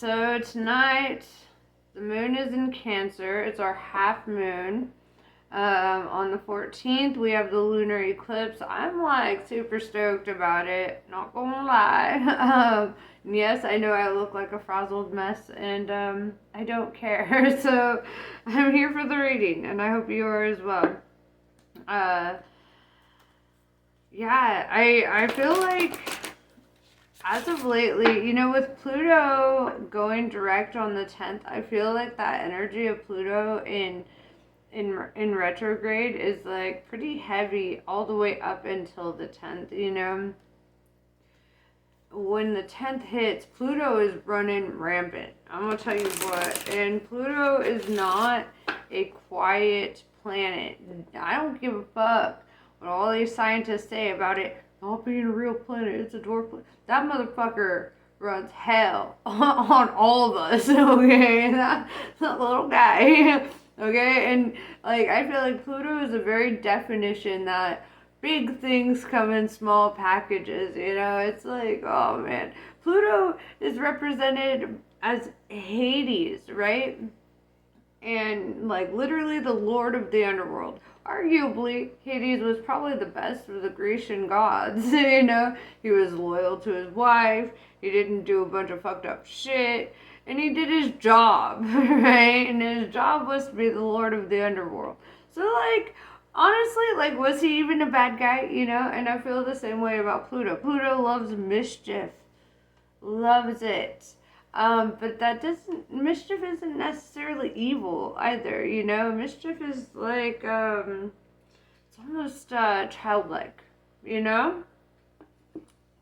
So tonight, the moon is in Cancer. It's our half moon. On the 14th, we have the lunar eclipse. I'm like super stoked about it. Not gonna lie. Yes, I know I look like a frazzled mess, and I don't care. So I'm here for the reading, and I hope you are as well. Yeah, I feel like as of lately, with Pluto going direct on the 10th, I feel like that energy of Pluto in retrograde is like pretty heavy all the way up until the 10th. When the 10th hits, Pluto is running rampant. I'm gonna tell you what. And Pluto is not a quiet planet. I don't give a fuck what all these scientists say about it not being a real planet. It's a dwarf planet. That motherfucker runs hell on all of us, okay? That little guy, okay? And, I feel like Pluto is a very definition that big things come in small packages, It's like, oh, man. Pluto is represented as Hades, right? And, literally the lord of the underworld. Arguably, Hades was probably the best of the Grecian gods, He was loyal to his wife, he didn't do a bunch of fucked up shit, and he did his job, right? And his job was to be the lord of the underworld. So, honestly, was he even a bad guy, And I feel the same way about Pluto. Pluto loves mischief. Loves it. But mischief isn't necessarily evil either, Mischief is it's almost childlike,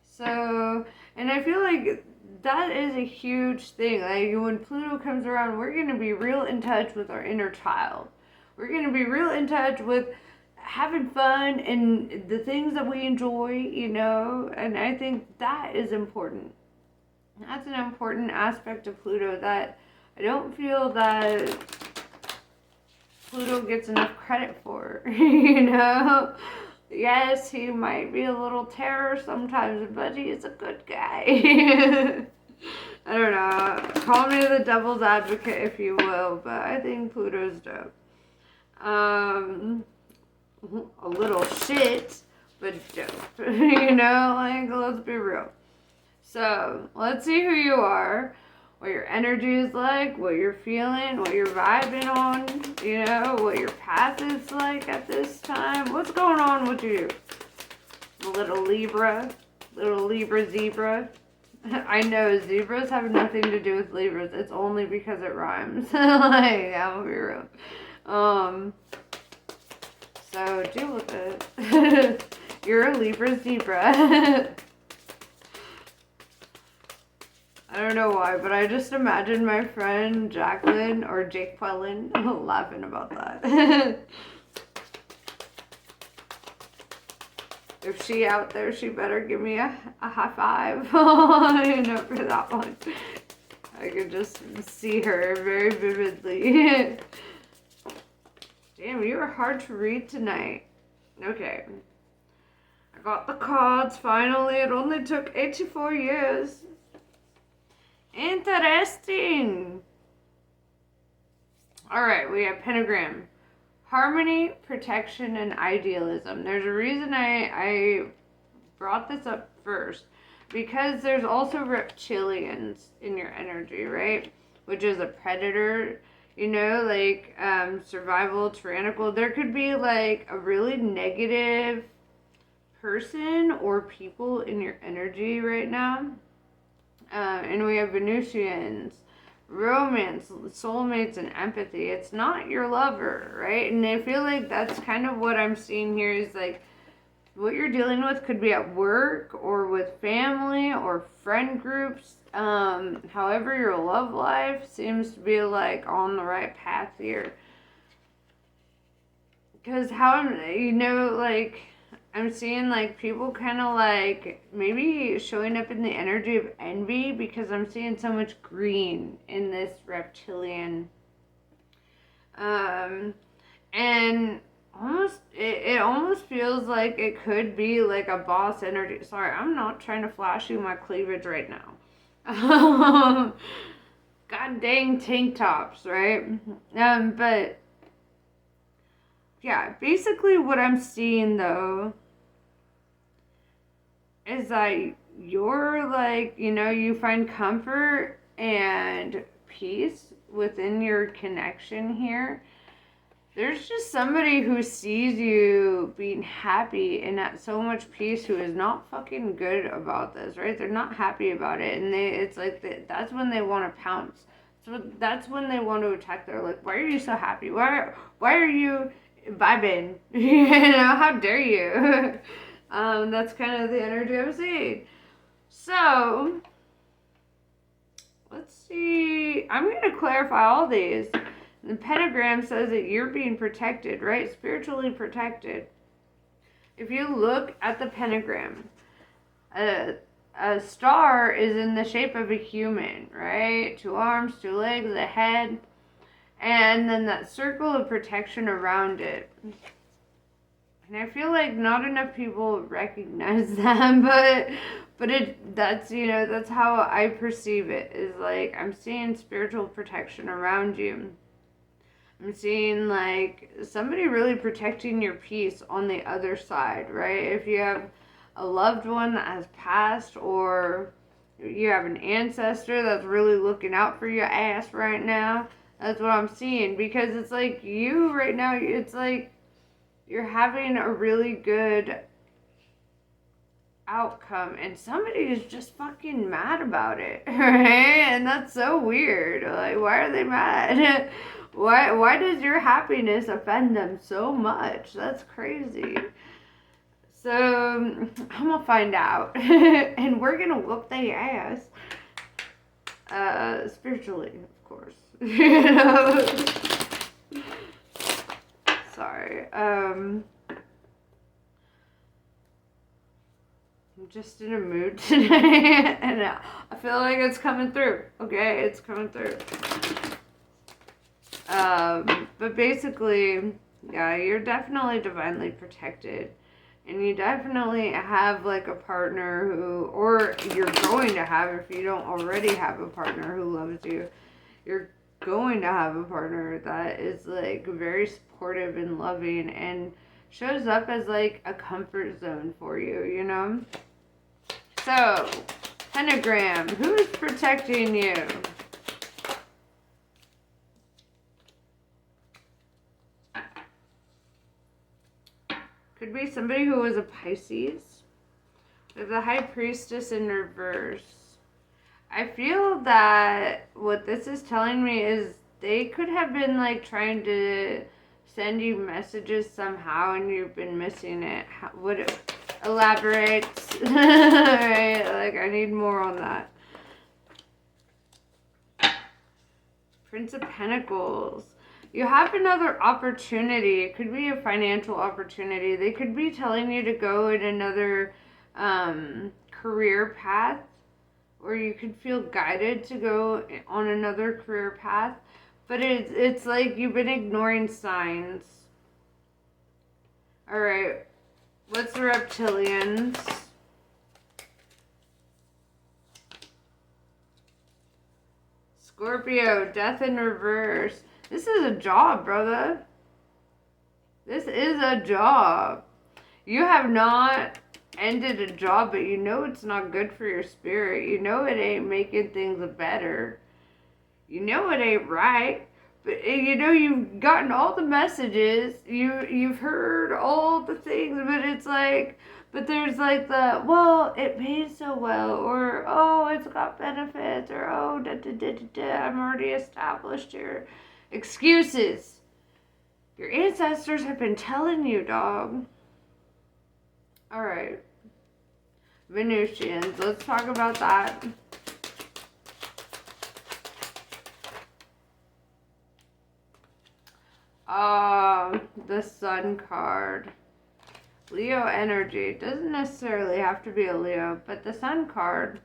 So, and I feel like that is a huge thing. When Pluto comes around, we're going to be real in touch with our inner child. We're going to be real in touch with having fun and the things that we enjoy, And I think that is important. That's an important aspect of Pluto that I don't feel that Pluto gets enough credit for, Yes, he might be a little terror sometimes, but he is a good guy. I don't know. Call me the devil's advocate if you will, but I think Pluto's dope. A little shit, but dope. Let's be real. So, let's see who you are, what your energy is like, what you're feeling, what you're vibing on, what your path is like at this time. What's going on with you? Little Libra zebra. I know, zebras have nothing to do with Libras. It's only because it rhymes. I'm gonna be real. So, deal with it. You're a Libra zebra. I don't know why, but I just imagine my friend Jacqueline or Jake Quellen laughing about that. If she out there, she better give me a high five, for that one. I could just see her very vividly. Damn, you are hard to read tonight. Okay. I got the cards, finally. It only took 84 years. Interesting. Alright, we have pentagram. Harmony, protection, and idealism. There's a reason I brought this up first. Because there's also reptilians in your energy, right? Which is a predator, survival, tyrannical. There could be a really negative person or people in your energy right now. And we have Venusians, romance, soulmates, and empathy. It's not your lover, right? And I feel like that's kind of what I'm seeing here is what you're dealing with could be at work or with family or friend groups. However, your love life seems to be on the right path here. Because I'm seeing people kind of maybe showing up in the energy of envy because I'm seeing so much green in this reptilian. And it almost feels like it could be a boss energy. Sorry, I'm not trying to flash you my cleavage right now. god dang tank tops, right? But yeah, basically what I'm seeing though is that you're like, you find comfort and peace within your connection here. There's just somebody who sees you being happy and at so much peace who is not fucking good about this, right? They're not happy about it, and it's like that's when they want to pounce. So that's when they want to attack. They're like, why are you so happy? Why are you vibing? How dare you? That's kind of the energy I'm seeing. So let's see. I'm going to clarify all these. The pentagram says that you're being protected, right? Spiritually protected. If you look at the pentagram, a star is in the shape of a human, right? 2 arms, 2 legs, a head, and then that circle of protection around it. And I feel like not enough people recognize that, but that's how I perceive it, is like I'm seeing spiritual protection around you. I'm seeing like somebody really protecting your peace on the other side, right? If you have a loved one that has passed, or you have an ancestor that's really looking out for your ass right now, that's what I'm seeing. Because it's like you right now, it's like you're having a really good outcome and somebody is just fucking mad about it, right? And that's so weird. Like, why are they mad? Why does your happiness offend them so much? That's crazy. So I'm gonna find out and we're gonna whoop their ass, spiritually, of course. Sorry. I'm just in a mood today, and I feel like it's coming through. Okay, it's coming through. But basically, yeah, you're definitely divinely protected, and you definitely have like a partner who, or you're going to have, if you don't already have a partner who loves you, you're going to have a partner that is like very supportive and loving and shows up as like a comfort zone for you, you know? So, pentagram, who's protecting you? Could be somebody who was a Pisces. We have the High Priestess in reverse. I feel that what this is telling me is they could have been like trying to send you messages somehow and you've been missing it. Would it elaborate? Right, like I need more on that. Prince of Pentacles. You have another opportunity. It could be a financial opportunity. They could be telling you to go in another career path, or you could feel guided to go on another career path. But it's like you've been ignoring signs. Alright, what's the reptilians? Scorpio, death in reverse. This is a job, brother. This is a job. You have not ended a job, but you know it's not good for your spirit. You know it ain't making things better. You know it ain't right. But you know you've gotten all the messages. You've heard all the things, but it's like, but there's like the, well, it pays so well, or oh, it's got benefits, or oh, I'm already established here. Excuses. Your ancestors have been telling you, dog. Alright. Venusians. Let's talk about that. The Sun card. Leo energy. Doesn't necessarily have to be a Leo, but the Sun card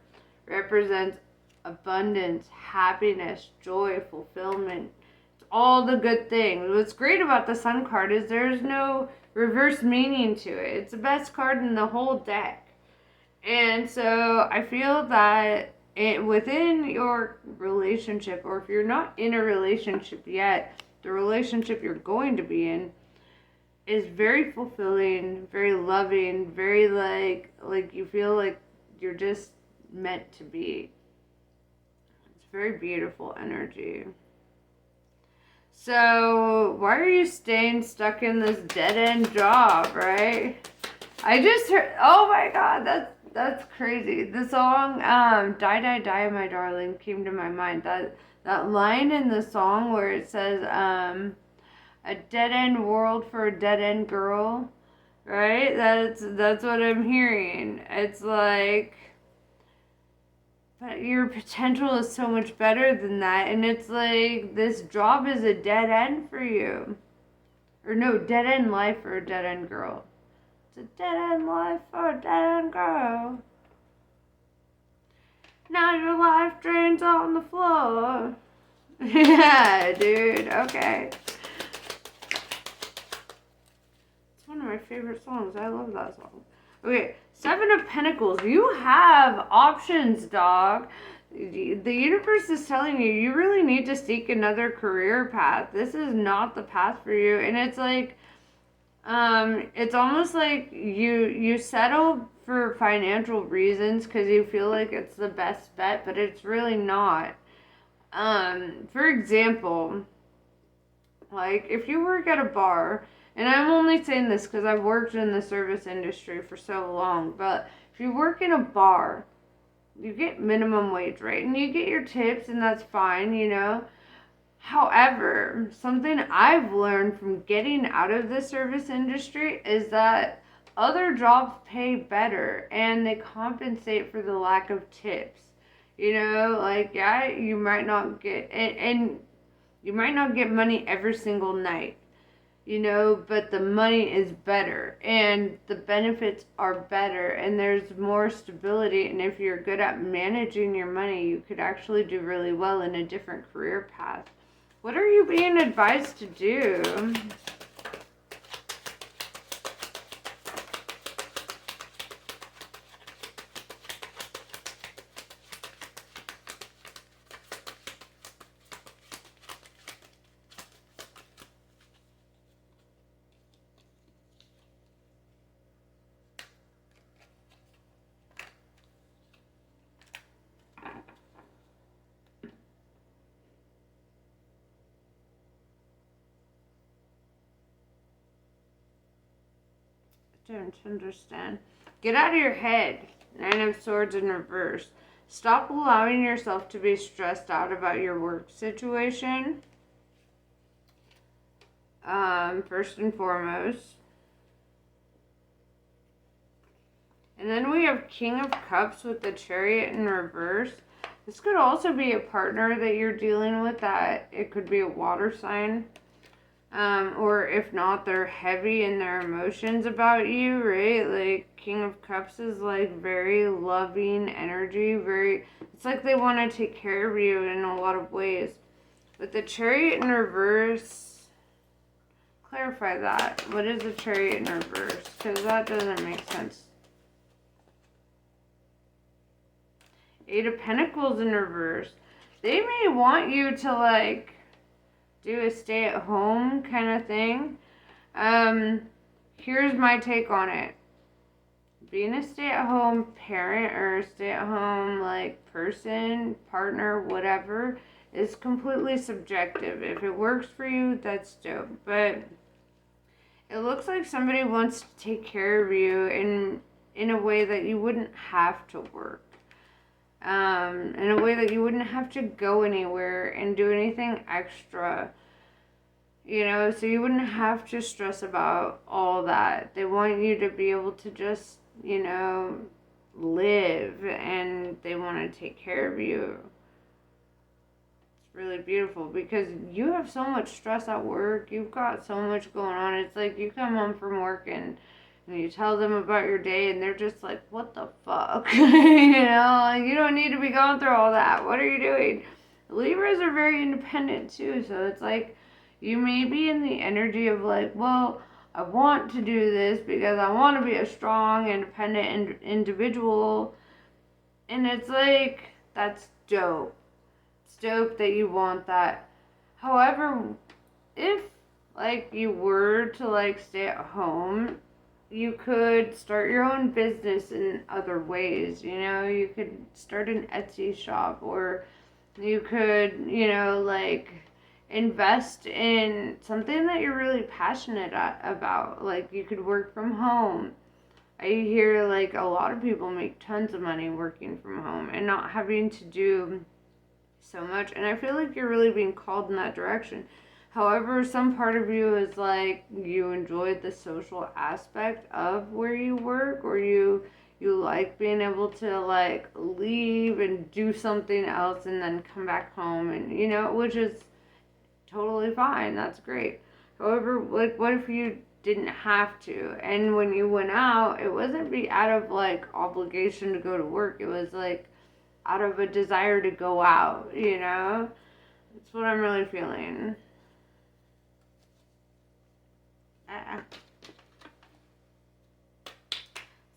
represents abundance, happiness, joy, fulfillment. All the good things. What's great about the Sun card is there's no reverse meaning to it. It's the best card in the whole deck. And so I feel that within your relationship, or if you're not in a relationship yet, the relationship you're going to be in is very fulfilling, very loving, very like you feel like you're just meant to be. It's very beautiful energy. So why are you staying stuck in this dead end job, right? I just heard, oh my god, that's crazy. The song Die Die Die My Darling came to my mind. That line in the song where it says a dead end world for a dead end girl, right? That's what I'm hearing. It's like, but your potential is so much better than that, and it's like this job is a dead end for you. Or no, dead end life for a dead end girl. It's a dead end life for a dead end girl. Now your life drains on the floor. Yeah, dude, okay. It's one of my favorite songs. I love that song. Okay, Seven of Pentacles. You have options, dog. The universe is telling you, you really need to seek another career path. This is not the path for you. And it's like, it's almost like you settle for financial reasons because you feel like it's the best bet, but it's really not. For example, like if you work at a bar, and I'm only saying this because I've worked in the service industry for so long, but if you work in a bar, you get minimum wage, right? And you get your tips, and that's fine, you know. However, something I've learned from getting out of the service industry is that other jobs pay better and they compensate for the lack of tips. You know, like, yeah, you might not get, and you might not get money every single night, you know, but the money is better and the benefits are better and there's more stability. And if you're good at managing your money, you could actually do really well in a different career path. What are you being advised to do? Don't understand. Get out of your head. Nine of Swords in reverse. Stop allowing yourself to be stressed out about your work situation. First and foremost. And then we have King of Cups with the Chariot in reverse. This could also be a partner that you're dealing with, that it could be a water sign. Or if not, they're heavy in their emotions about you, right? Like, King of Cups is like very loving energy, it's like they want to take care of you in a lot of ways. With the Chariot in reverse, clarify that. What is the Chariot in reverse? Because that doesn't make sense. Eight of Pentacles in reverse. They may want you to, like, do a stay-at-home kind of thing. Here's my take on it. Being a stay-at-home parent or a stay-at-home, like, person, partner, whatever, is completely subjective. If it works for you, that's dope. But it looks like somebody wants to take care of you in a way that you wouldn't have to work. In a way that you wouldn't have to go anywhere and do anything extra, you know, so you wouldn't have to stress about all that. They want you to be able to just, you know, live, and they want to take care of you. It's really beautiful because you have so much stress at work. You've got so much going on. It's like you come home from work and you tell them about your day, and they're just like, what the fuck? You know, like, you don't need to be going through all that. What are you doing? Libras are very independent, too. So it's like, you may be in the energy of like, well, I want to do this because I want to be a strong, independent individual. And it's like, That's dope. It's dope that you want that. However, if like you were to like stay at home, you could start your own business in other ways. You know, you could start an Etsy shop, or you could, like invest in something that you're really passionate about. Like you could work from home. I hear like a lot of people make tons of money working from home and not having to do so much. And I feel like you're really being called in that direction. However, some part of you is like you enjoyed the social aspect of where you work, or you like being able to like leave and do something else and then come back home, and which is totally fine. That's great. However, like what if you didn't have to, and when you went out, it wasn't be out of like obligation to go to work. It was like out of a desire to go out, That's what I'm really feeling.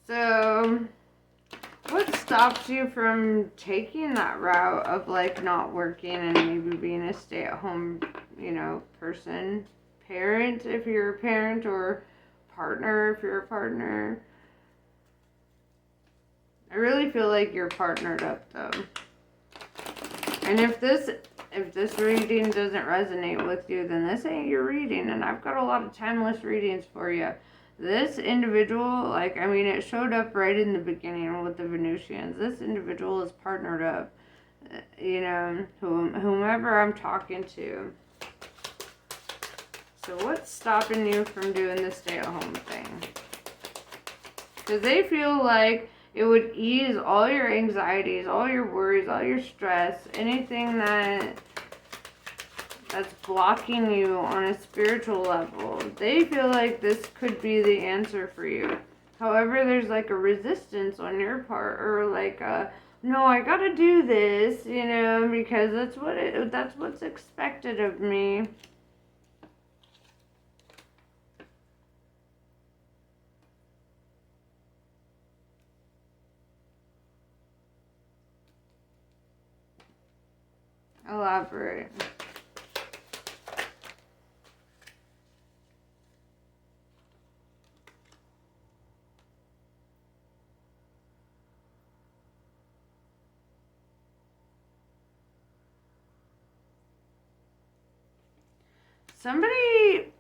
So, what stops you from taking that route of like not working and maybe being a stay-at-home, person, parent if you're a parent, or partner if you're a partner? I really feel like you're partnered up though. And if this reading doesn't resonate with you, then this ain't your reading. And I've got a lot of timeless readings for you. This individual, it showed up right in the beginning with the Venusians. This individual is partnered up, whomever I'm talking to. So what's stopping you from doing the stay-at-home thing? Because they feel like it would ease all your anxieties, all your worries, all your stress, anything that's blocking you on a spiritual level. They feel like this could be the answer for you. However, there's like a resistance on your part, or like no, I gotta do this, because that's what's expected of me. Elaborate. Somebody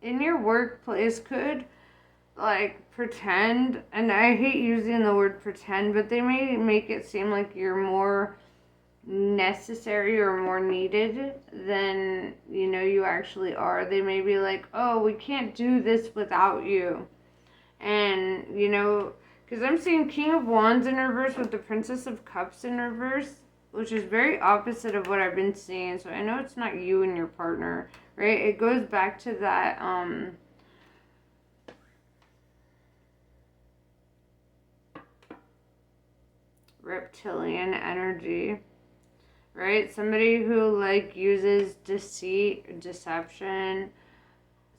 in your workplace could like pretend, and I hate using the word pretend, but they may make it seem like you're more necessary or more needed than you actually are. They may be like, oh, we can't do this without you. And because I'm seeing King of Wands in reverse with the Princess of Cups in reverse, which is very opposite of what I've been seeing. So I know it's not you and your partner, right? It goes back to that reptilian energy, right? Somebody who like uses deceit, deception,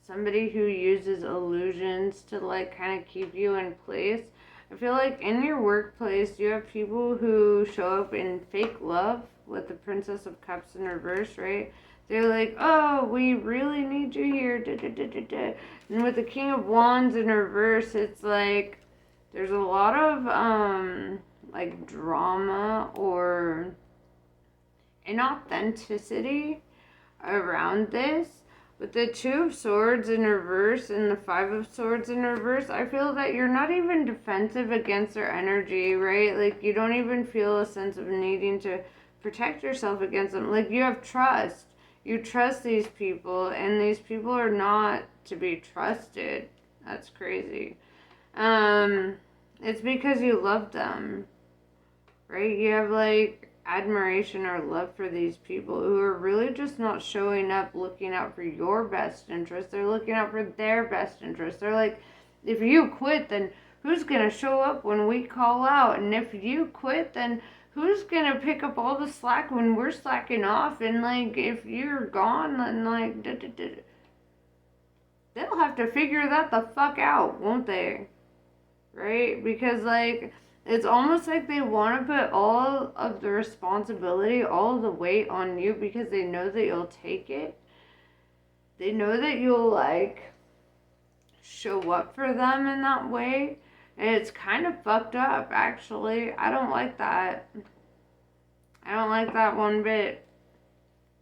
somebody who uses illusions to like kind of keep you in place. I feel like in your workplace you have people who show up in fake love with the Princess of Cups in reverse, right? They're like, oh, we really need you here, da, da, da, da, da. And with the King of Wands in reverse, it's like there's a lot of like drama or inauthenticity around this. With the Two of Swords in reverse and the Five of Swords in reverse, I feel that you're not even defensive against their energy, right? Like, you don't even feel a sense of needing to protect yourself against them. Like, you have trust. You trust these people, and these people are not to be trusted. That's crazy. It's because you love them, right? You have, like, admiration or love for these people who are really just not showing up looking out for your best interest. They're looking out for their best interest. They're like, if you quit, then who's gonna show up when we call out? And if you quit, then who's gonna pick up all the slack when we're slacking off? And like, if you're gone, then like they'll have to figure that the fuck out, won't they? Right? Because like It's almost like they want to put all of the responsibility, all of the weight on you because they know that you'll take it. They know that you'll, like, show up for them in that way. And it's kind of fucked up, actually. I don't like that. I don't like that one bit.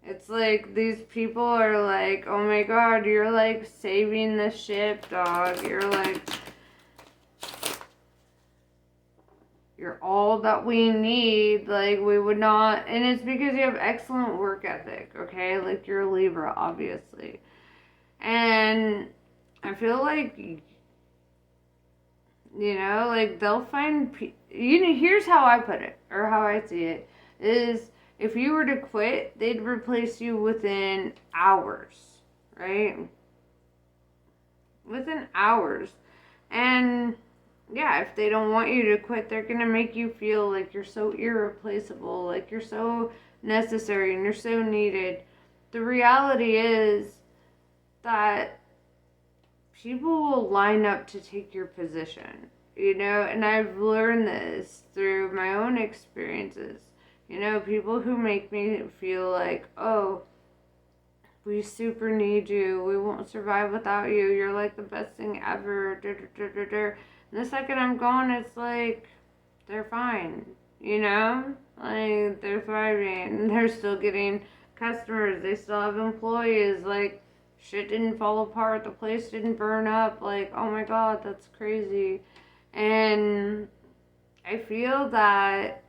It's like these people are like, oh my god, you're like saving the ship, dog. You're like, you're all that we need. Like, we would not. And it's because you have excellent work ethic, okay? Like, you're a Libra, obviously. And I feel like, you know, like, they'll find, you know, here's how I put it, or how I see it, is if you were to quit, they'd replace you within hours, right? Within hours. And yeah, if they don't want you to quit, they're going to make you feel like you're so irreplaceable, like you're so necessary and you're so needed. The reality is that people will line up to take your position, you know, and I've learned this through my own experiences. You know, people who make me feel like, oh, we super need you, we won't survive without you, you're like the best thing ever, and the second I'm gone, it's like, they're fine, you know? Like, they're thriving, they're still getting customers, they still have employees, like, shit didn't fall apart, the place didn't burn up, like, oh my god, that's crazy. And I feel that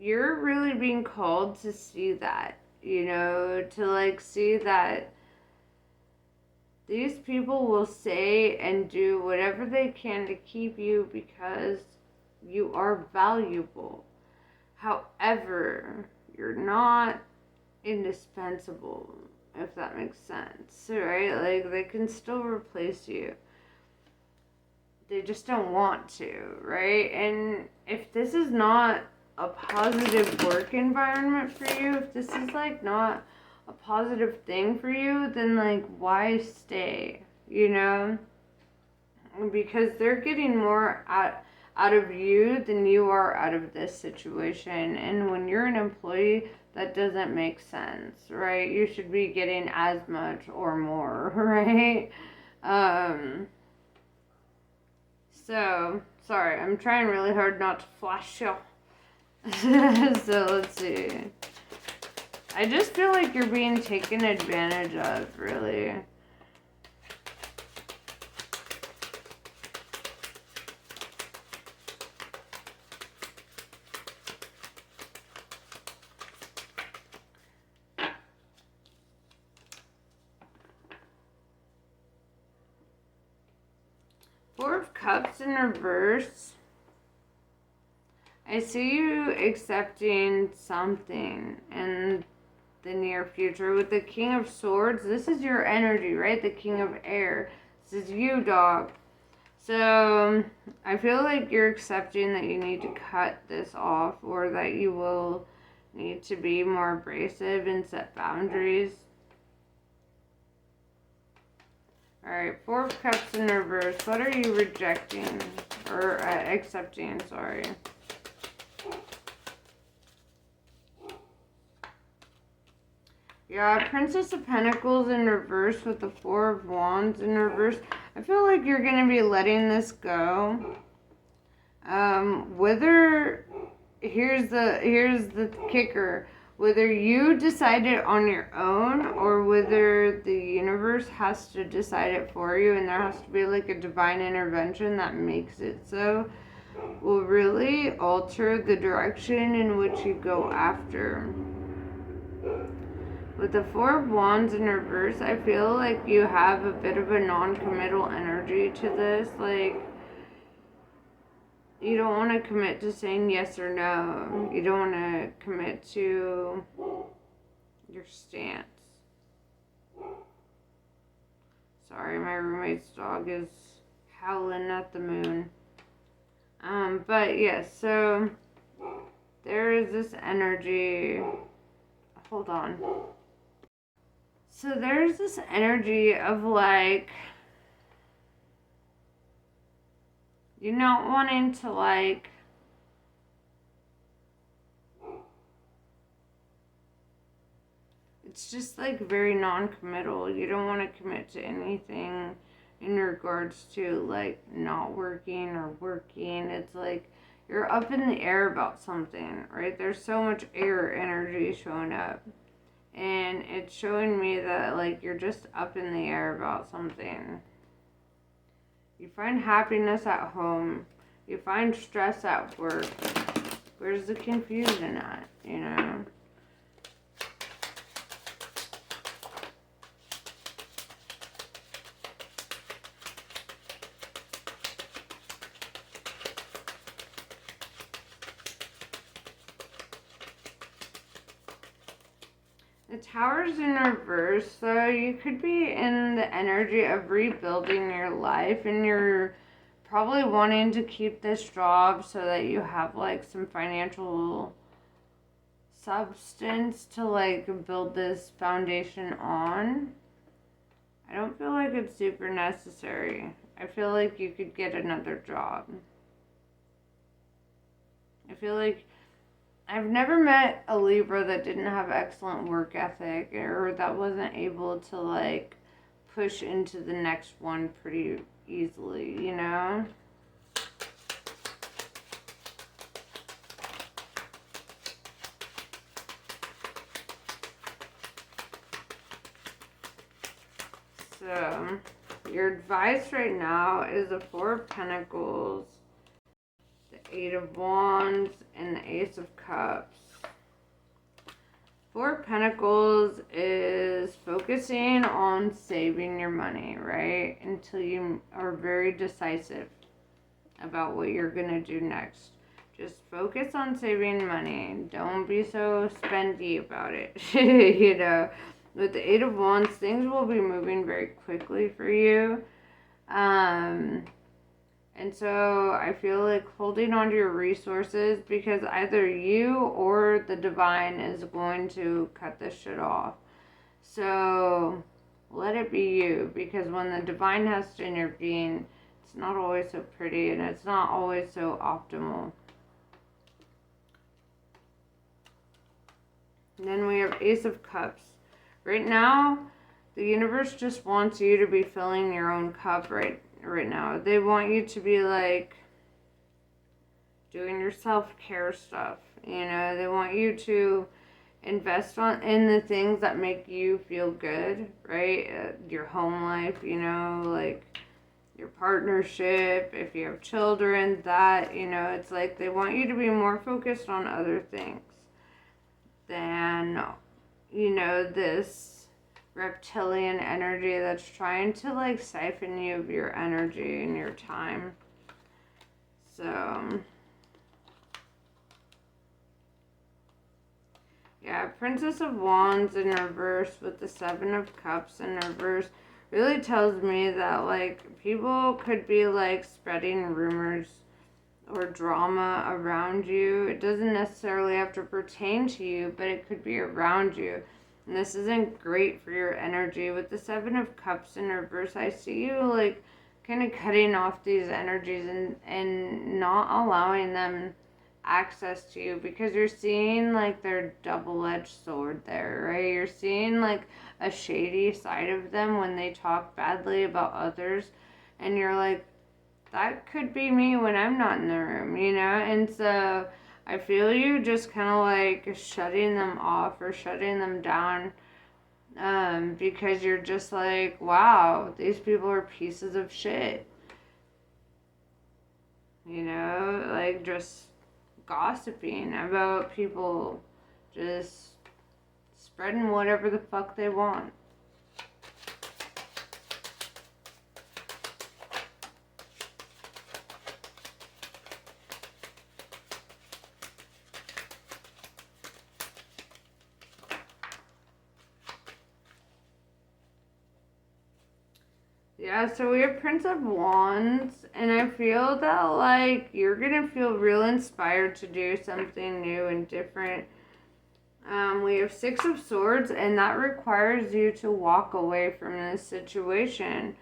you're really being called to see that, you know, to like see that these people will say and do whatever they can to keep you because you are valuable. However, you're not indispensable, if that makes sense, right? Like, they can still replace you. They just don't want to, right? And if this is not a positive work environment for you, if this is like not a positive thing for you, then like, why stay, you know? Because they're getting more out of you than you are out of this situation. And when you're an employee, that doesn't make sense, right? You should be getting as much or more, right? So, sorry, I'm trying really hard not to flash you. So, let's see. I just feel like you're being taken advantage of, really. Four of Cups in reverse. I see you accepting something in the near future. With the King of Swords, this is your energy, right? The King of Air. This is you, dog. So, I feel like you're accepting that you need to cut this off, or that you will need to be more abrasive and set boundaries. Alright, Four of Cups in reverse. What are you rejecting? Or accepting, sorry. Yeah, Princess of Pentacles in reverse with the Four of Wands in reverse. I feel like you're going to be letting this go. Whether, here's the kicker. Whether you decide it on your own or whether the universe has to decide it for you and there has to be like a divine intervention that makes it so, will really alter the direction in which you go after. With the Four of Wands in reverse, I feel like you have a bit of a non-committal energy to this. Like, you don't want to commit to saying yes or no. You don't want to commit to your stance. Sorry, my roommate's dog is howling at the moon. But yes, so there is this energy. Hold on. So there's this energy of like, You're not wanting to, like, it's just, like, very non-committal. You don't want to commit to anything in regards to, like, not working or working. It's like you're up in the air about something, right? There's so much air energy showing up. And it's showing me that, like, you're just up in the air about something. You find happiness at home. You find stress at work. Where's the confusion at, you know? The Tower's in reverse, so you could be in the energy of rebuilding your life, and you're probably wanting to keep this job so that you have, like, some financial substance to, like, build this foundation on. I don't feel like it's super necessary. I feel like you could get another job. I feel like I've never met a Libra that didn't have excellent work ethic, or that wasn't able to, like, push into the next one pretty easily, you know? So, your advice right now is the Four of Pentacles, the Eight of Wands, and the Ace of Cups. Four of Pentacles is focusing on saving your money, right? Until you are very decisive about what you're going to do next. Just focus on saving money. Don't be so spendy about it. You know, with the Eight of Wands, things will be moving very quickly for you. And so I feel like holding on to your resources, because either you or the divine is going to cut this shit off. So let it be you, because when the divine has to intervene, it's not always so pretty and it's not always so optimal. And then we have Ace of Cups. Right now, the universe just wants you to be filling your own cup right now. They want you to be, like, doing your self-care stuff. You know, they want you to invest in the things that make you feel good, right? Your home life, you know, like your partnership, if you have children, that, you know, it's like they want you to be more focused on other things than, you know, this reptilian energy that's trying to, like, siphon you of your energy and your time. So yeah, Princess of Wands in reverse with the Seven of Cups in reverse really tells me that, like, people could be, like, spreading rumors or drama around you. It doesn't necessarily have to pertain to you, but it could be around you. And this isn't great for your energy. With the Seven of Cups in reverse, I see you, like, kind of cutting off these energies and not allowing them access to you, because you're seeing, like, their double-edged sword there, right? You're seeing, like, a shady side of them when they talk badly about others, and you're like, that could be me when I'm not in the room, you know? And so I feel you just kind of, like, shutting them off or shutting them down, because you're just like, wow, these people are pieces of shit. You know, like, just gossiping about people, just spreading whatever the fuck they want. Yeah, so we have Prince of Wands, and I feel that, like, you're gonna feel real inspired to do something new and different. We have Six of Swords, and that requires you to walk away from this situation.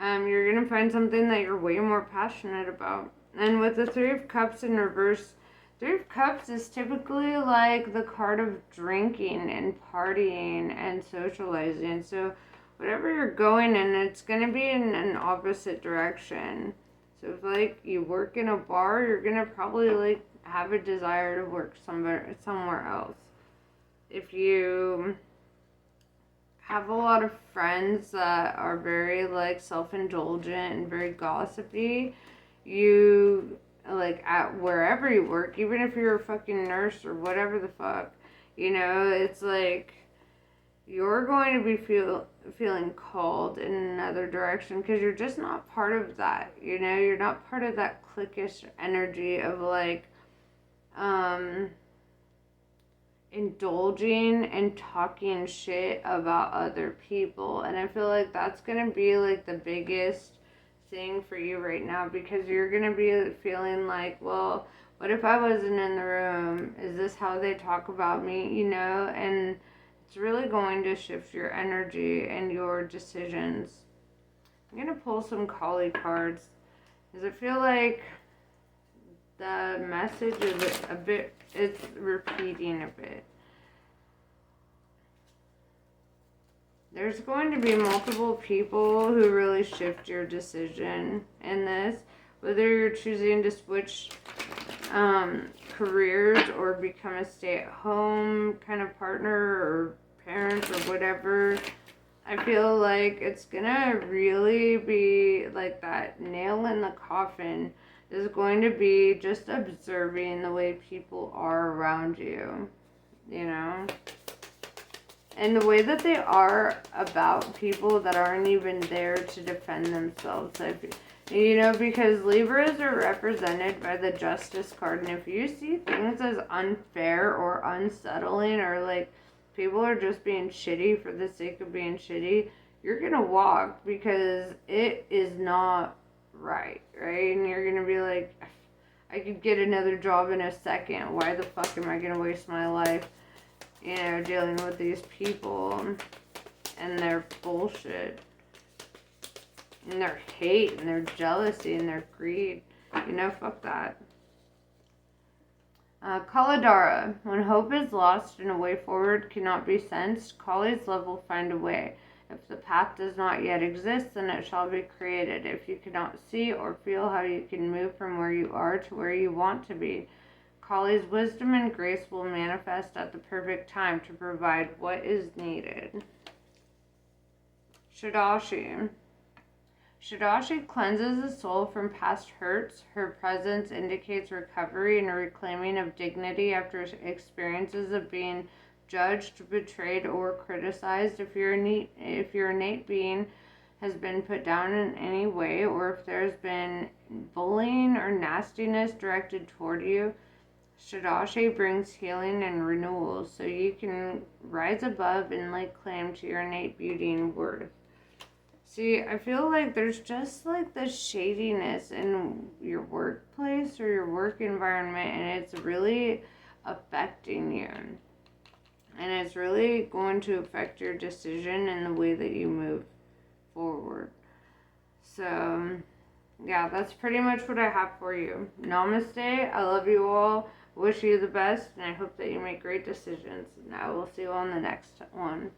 You're going to find something that you're way more passionate about. And with the Three of Cups in reverse, Three of Cups is typically like the card of drinking and partying and socializing. So whatever you're going in, it's going to be in an opposite direction. So if like you work in a bar, you're going to probably like have a desire to work somewhere else. If you have a lot of friends that are very like self-indulgent and very gossipy, you like at wherever you work, even if you're a fucking nurse or whatever the fuck, it's like you're going to be feeling called in another direction because you're just not part of that. You're not part of that cliquish energy of like indulging and talking shit about other people. And I feel like that's going to be like the biggest thing for you right now, because you're going to be feeling like, well, what if I wasn't in the room? Is this how they talk about me? And it's really going to shift your energy and your decisions. I'm going to pull some Kali cards because I feel like the message is it's repeating a bit. There's going to be multiple people who really shift your decision in this, whether you're choosing to switch careers or become a stay-at-home kind of partner or parent or whatever. I feel like it's gonna really be like that nail in the coffin is going to be just observing the way people are around you, and the way that they are about people that aren't even there to defend themselves. Because Libras are represented by the Justice card, and if you see things as unfair or unsettling, or like people are just being shitty for the sake of being shitty, you're gonna walk because it is not right? And you're gonna be like, I could get another job in a second. Why the fuck am I gonna waste my life, dealing with these people and their bullshit and their hate and their jealousy and their greed? Fuck that. Kaladara. When hope is lost and a way forward cannot be sensed, Kali's love will find a way. If the path does not yet exist, then it shall be created. If you cannot see or feel how you can move from where you are to where you want to be, Kali's wisdom and grace will manifest at the perfect time to provide what is needed. Shadashi. Shadashi cleanses the soul from past hurts. Her presence indicates recovery and a reclaiming of dignity after experiences of being judged, betrayed, or criticized. If your innate being has been put down in any way, or if there's been bullying or nastiness directed toward you, Shadashi brings healing and renewal so you can rise above and lay claim to your innate beauty and worth. See, I feel like there's just like this shadiness in your workplace or your work environment, and it's really affecting you. And it's really going to affect your decision and the way that you move forward. So, yeah, that's pretty much what I have for you. Namaste. I love you all. Wish you the best, and I hope that you make great decisions. And I will see you on the next one.